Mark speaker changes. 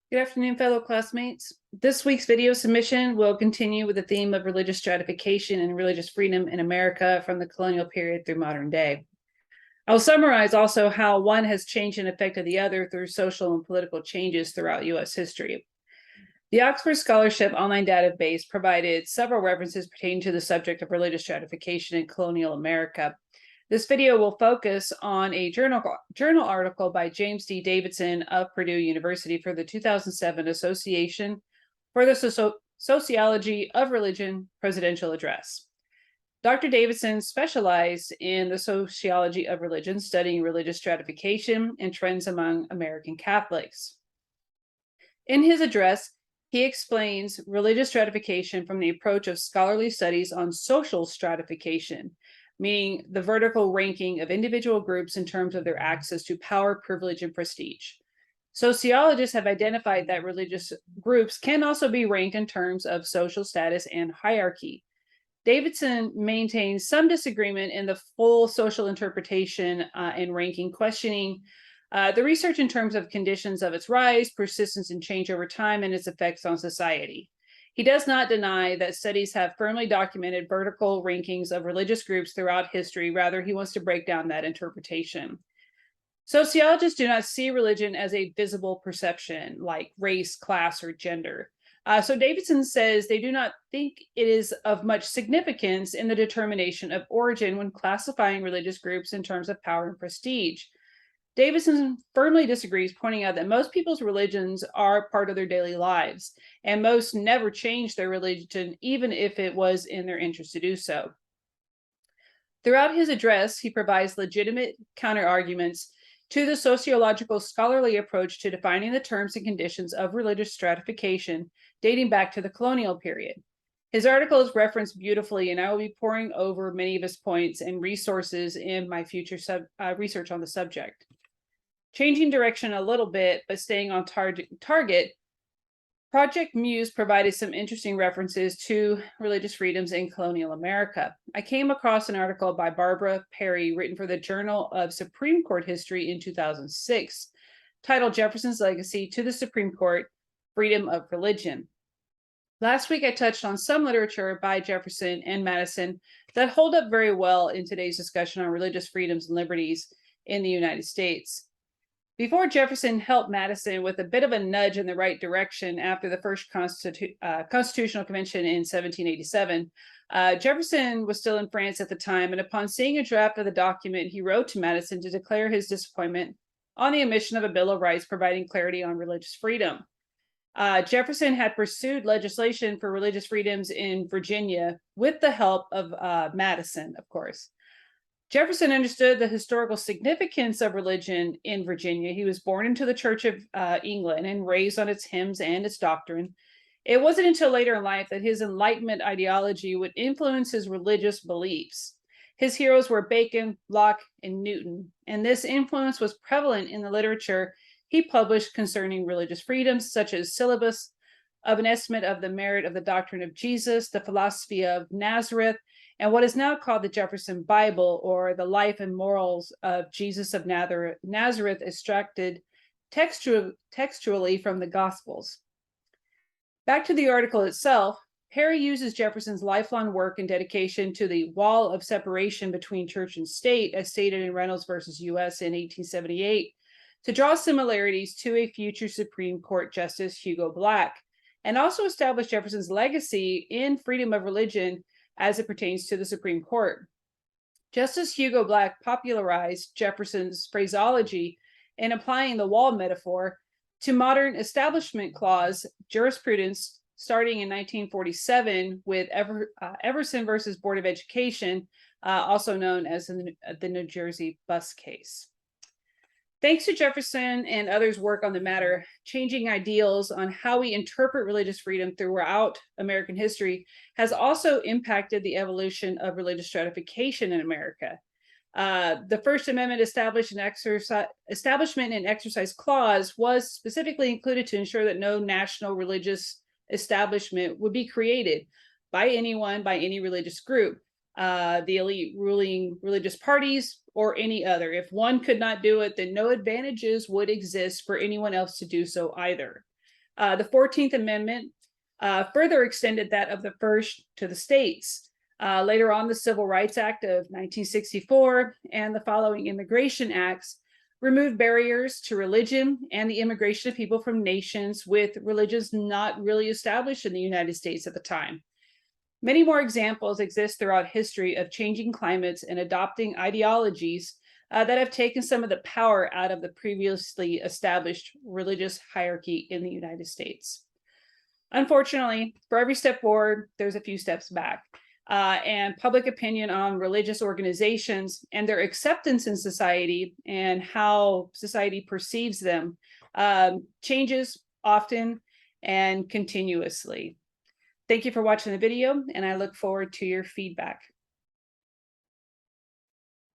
Speaker 1: Good afternoon, fellow classmates. This week's video submission will continue with the theme of religious stratification and religious freedom in America from the colonial period through modern day. I'll summarize also how one has changed and affected the other through social and political changes throughout U.S. history. The Oxford Scholarship online database provided several references pertaining to the subject of religious stratification in colonial America. This video will focus on a journal article by James D. Davidson of Purdue University for the 2007 Association for the Sociology of Religion presidential address. Dr. Davidson specialized in the sociology of religion, studying religious stratification and trends among American Catholics. In his address, he explains religious stratification from the approach of scholarly studies on social stratification, meaning the vertical ranking of individual groups in terms of their access to power, privilege, and prestige. Sociologists have identified that religious groups can also be ranked in terms of social status and hierarchy. Davidson maintains some disagreement in the full social interpretation and ranking, questioning the research in terms of conditions of its rise, persistence, and change over time, and its effects on society. He does not deny that studies have firmly documented vertical rankings of religious groups throughout history. Rather, he wants to break down that interpretation. Sociologists do not see religion as a visible perception like race, class, or gender. So Davidson says they do not think it is of much significance in the determination of origin when classifying religious groups in terms of power and prestige. Davidson firmly disagrees, pointing out that most people's religions are part of their daily lives, and most never change their religion, even if it was in their interest to do so. Throughout his address, he provides legitimate counterarguments to the sociological scholarly approach to defining the terms and conditions of religious stratification dating back to the colonial period. His article is referenced beautifully, and I will be poring over many of his points and resources in my future research on the subject. Changing direction a little bit, but staying on target, Project Muse provided some interesting references to religious freedoms in colonial America. I came across an article by Barbara Perry written for the Journal of Supreme Court History in 2006, titled Jefferson's Legacy to the Supreme Court, Freedom of Religion. Last week, I touched on some literature by Jefferson and Madison that hold up very well in today's discussion on religious freedoms and liberties in the United States. Before Jefferson helped Madison with a bit of a nudge in the right direction after the first Constitutional Convention in 1787, Jefferson was still in France at the time, and upon seeing a draft of the document, he wrote to Madison to declare his disappointment on the omission of a Bill of Rights providing clarity on religious freedom. Jefferson had pursued legislation for religious freedoms in Virginia with the help of Madison, of course. Jefferson understood the historical significance of religion in Virginia. He was born into the Church of England and raised on its hymns and its doctrine. It wasn't until later in life that his Enlightenment ideology would influence his religious beliefs. His heroes were Bacon, Locke, and Newton, and this influence was prevalent in the literature he published concerning religious freedoms, such as Syllabus of an Estimate of the Merit of the Doctrine of Jesus, the Philosophy of Nazareth, and what is now called the Jefferson Bible, or the Life and Morals of Jesus of Nazareth, extracted textually from the Gospels. Back to the article itself, Perry uses Jefferson's lifelong work and dedication to the wall of separation between church and state, as stated in Reynolds versus U.S. in 1878, to draw similarities to a future Supreme Court Justice Hugo Black, and also establish Jefferson's legacy in freedom of religion as it pertains to the Supreme Court. Justice Hugo Black popularized Jefferson's phraseology in applying the wall metaphor to modern establishment clause jurisprudence starting in 1947 with Everson versus Board of Education, also known as the New Jersey bus case. Thanks to Jefferson and others' work on the matter, changing ideals on how we interpret religious freedom throughout American history has also impacted the evolution of religious stratification in America. The First Amendment Establishment and Exercise Clause was specifically included to ensure that no national religious establishment would be created by anyone, by any religious group, the elite ruling religious parties, or any other. If one could not do it, then no advantages would exist for anyone else to do so either. The 14th Amendment further extended that of the first to the states. Later on, the Civil Rights Act of 1964 and the following immigration acts removed barriers to religion and the immigration of people from nations with religions not really established in the United States at the time. Many more examples exist throughout history of changing climates and adopting ideologies that have taken some of the power out of the previously established religious hierarchy in the United States. Unfortunately, for every step forward, there's a few steps back. And public opinion on religious organizations and their acceptance in society and how society perceives them changes often and continuously. Thank you for watching the video, and I look forward to your feedback.